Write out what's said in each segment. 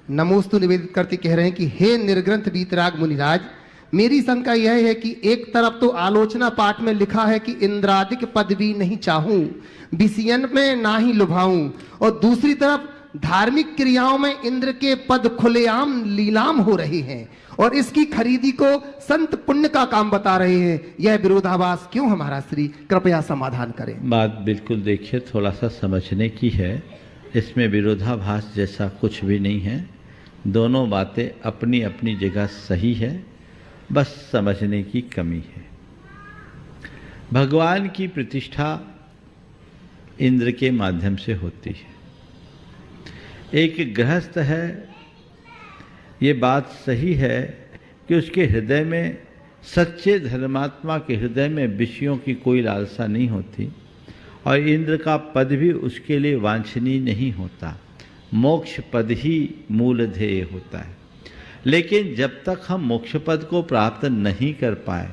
नमोस्तु निवेदित करते कह रहे हैं कि हे निर्ग्रंथ वीतराग मुनिराज, मेरी शंका यह है कि एक तरफ तो आलोचना पाठ में लिखा है कि इंद्रादिक पदवी नहीं चाहूं, विषयन में ना ही लुभाऊं, और दूसरी तरफ धार्मिक क्रियाओं में इंद्र के पद खुलेआम लीलाम हो रहे हैं और इसकी खरीदी को संत पुण्य का काम बता रहे हैं। यह विरोधाभास क्यों है महाराज श्री? कृपया समाधान करें। बात बिल्कुल देखिए थोड़ा सा समझने की है, इसमें विरोधाभास जैसा कुछ भी नहीं है। दोनों बातें अपनी अपनी जगह सही है, बस समझने की कमी है। भगवान की प्रतिष्ठा इंद्र के माध्यम से होती है। एक गृहस्थ है, ये बात सही है कि उसके हृदय में, सच्चे धर्मात्मा के हृदय में विषयों की कोई लालसा नहीं होती और इंद्र का पद भी उसके लिए वांछनीय नहीं होता। मोक्ष पद ही मूल ध्येय होता है। लेकिन जब तक हम मोक्ष पद को प्राप्त नहीं कर पाए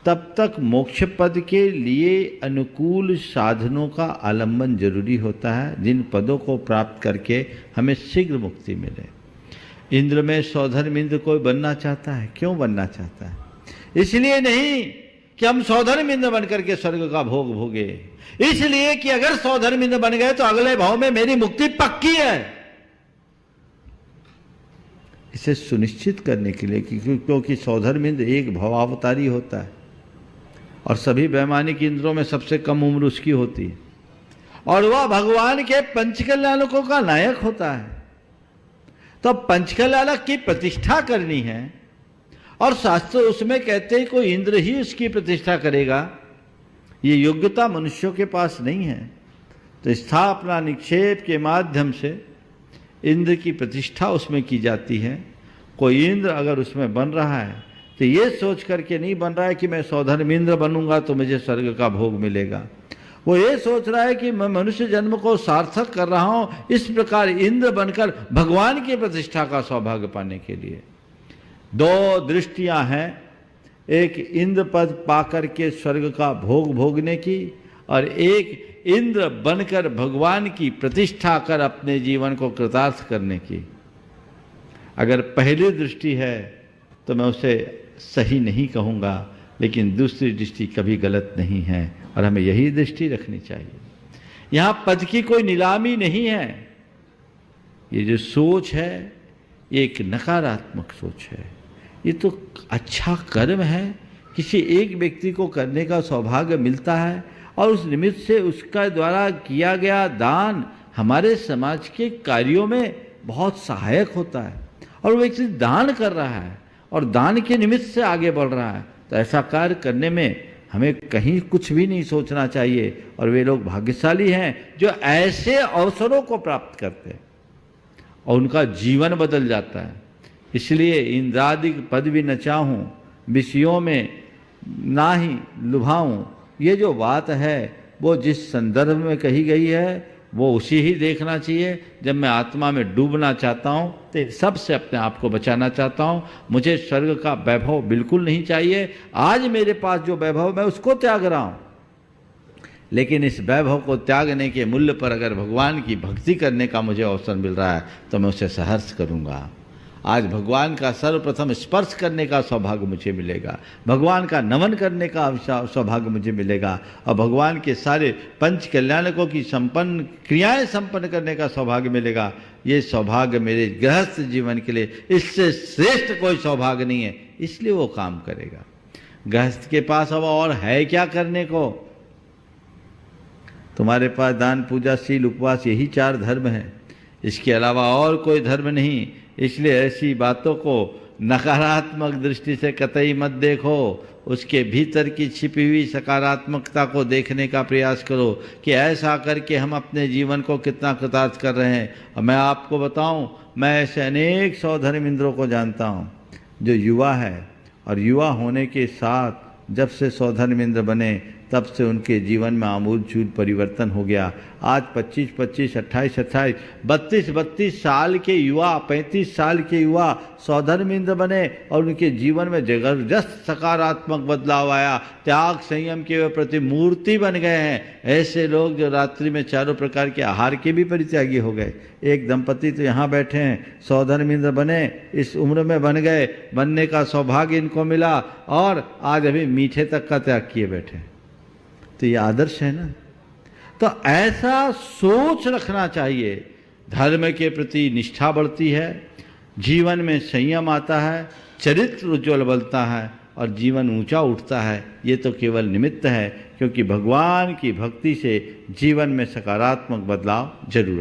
तब तक मोक्ष पद के लिए अनुकूल साधनों का आलंबन जरूरी होता है, जिन पदों को प्राप्त करके हमें शीघ्र मुक्ति मिले। इंद्र में सौधर्म इंद्र कोई बनना चाहता है। क्यों बनना चाहता है? इसलिए नहीं कि हम सौधर्म इंद्र बनकर के स्वर्ग का भोग भोगे, इसलिए कि अगर सौधर्म इंद्र बन गए तो अगले भाव में मेरी मुक्ति पक्की है। इसे सुनिश्चित करने के लिए क्योंकि सौधर्म इंद्र एक भवावतारी होता है और सभी वैमानिक इंद्रों में सबसे कम उम्र उसकी होती है और वह भगवान के पंचकल्याणकों का नायक होता है। तो पंचकल्याणक की प्रतिष्ठा करनी है और शास्त्र उसमें कहते हैं कोई इंद्र ही उसकी प्रतिष्ठा करेगा। ये योग्यता मनुष्यों के पास नहीं है। तो स्थापना निक्षेप के माध्यम से इंद्र की प्रतिष्ठा उसमें की जाती है। कोई इंद्र अगर उसमें बन रहा है तो ये सोच करके नहीं बन रहा है कि मैं सौधर्म इंद्र बनूंगा तो मुझे स्वर्ग का भोग मिलेगा। वो ये सोच रहा है कि मैं मनुष्य जन्म को सार्थक कर रहा हूं, इस प्रकार इंद्र बनकर भगवान की प्रतिष्ठा का सौभाग्य पाने के लिए। दो दृष्टियां हैं, एक इंद्र पद पाकर के स्वर्ग का भोग भोगने की और एक इंद्र बनकर भगवान की प्रतिष्ठा कर अपने जीवन को कृतार्थ करने की। अगर पहली दृष्टि है तो मैं उसे सही नहीं कहूँगा, लेकिन दूसरी दृष्टि कभी गलत नहीं है और हमें यही दृष्टि रखनी चाहिए। यहाँ पद की कोई नीलामी नहीं है। ये जो सोच है ये एक नकारात्मक सोच है। ये तो अच्छा कर्म है, किसी एक व्यक्ति को करने का सौभाग्य मिलता है और उस निमित्त से उसका द्वारा किया गया दान हमारे समाज के कार्यों में बहुत सहायक होता है और वो व्यक्ति दान कर रहा है और दान के निमित्त से आगे बढ़ रहा है। तो ऐसा कार्य करने में हमें कहीं कुछ भी नहीं सोचना चाहिए और वे लोग भाग्यशाली हैं जो ऐसे अवसरों को प्राप्त करते हैं और उनका जीवन बदल जाता है। इसलिए इंद्रादिक पद भी न चाहूं, विषयों में ना ही लुभाऊं, ये जो बात है वो जिस संदर्भ में कही गई है वो उसी ही देखना चाहिए। जब मैं आत्मा में डूबना चाहता हूँ तो सबसे अपने आप को बचाना चाहता हूँ। मुझे स्वर्ग का वैभव बिल्कुल नहीं चाहिए। आज मेरे पास जो वैभव मैं उसको त्याग रहा हूँ, लेकिन इस वैभव को त्यागने के मूल्य पर अगर भगवान की भक्ति करने का मुझे अवसर मिल रहा है तो मैं उसे सहर्ष करूँगा। आज भगवान का सर्वप्रथम स्पर्श करने का सौभाग्य मुझे मिलेगा, भगवान का नमन करने का सौभाग्य मुझे मिलेगा और भगवान के सारे पंच कल्याणकों की संपन्न क्रियाएं संपन्न करने का सौभाग्य मिलेगा। ये सौभाग्य मेरे गृहस्थ जीवन के लिए इससे श्रेष्ठ कोई सौभाग्य नहीं है, इसलिए वो काम करेगा। गृहस्थ के पास अब और है क्या करने को? तुम्हारे पास दान पूजा शील उपवास यही 4 धर्म हैं, इसके अलावा और कोई धर्म नहीं। इसलिए ऐसी बातों को नकारात्मक दृष्टि से कतई मत देखो, उसके भीतर की छिपी हुई सकारात्मकता को देखने का प्रयास करो कि ऐसा करके हम अपने जीवन को कितना कृतार्थ कर रहे हैं। और मैं आपको बताऊं, मैं ऐसे अनेक सौधर्म इंद्रों को जानता हूं जो युवा है और युवा होने के साथ जब से सौधर्म इंद्र बने तब से उनके जीवन में आमूलचूल परिवर्तन हो गया। आज 25-25, 28-28, 32-32 साल के युवा, 35 साल के युवा सौधर्मिंद बने और उनके जीवन में जबरदस्त सकारात्मक बदलाव आया। त्याग संयम के वे प्रतिमूर्ति बन गए हैं। ऐसे लोग जो रात्रि में चारों प्रकार के आहार के भी परित्यागी हो गए। एक दंपति तो यहाँ बैठे हैं, सौधर्मिंद बने, इस उम्र में बन गए, बनने का सौभाग्य इनको मिला और आज अभी मीठे तक का त्याग किए बैठे। तो ये आदर्श है ना। तो ऐसा सोच रखना चाहिए। धर्म के प्रति निष्ठा बढ़ती है, जीवन में संयम आता है, चरित्र उज्ज्वल बनता है और जीवन ऊंचा उठता है। ये तो केवल निमित्त है, क्योंकि भगवान की भक्ति से जीवन में सकारात्मक बदलाव जरूर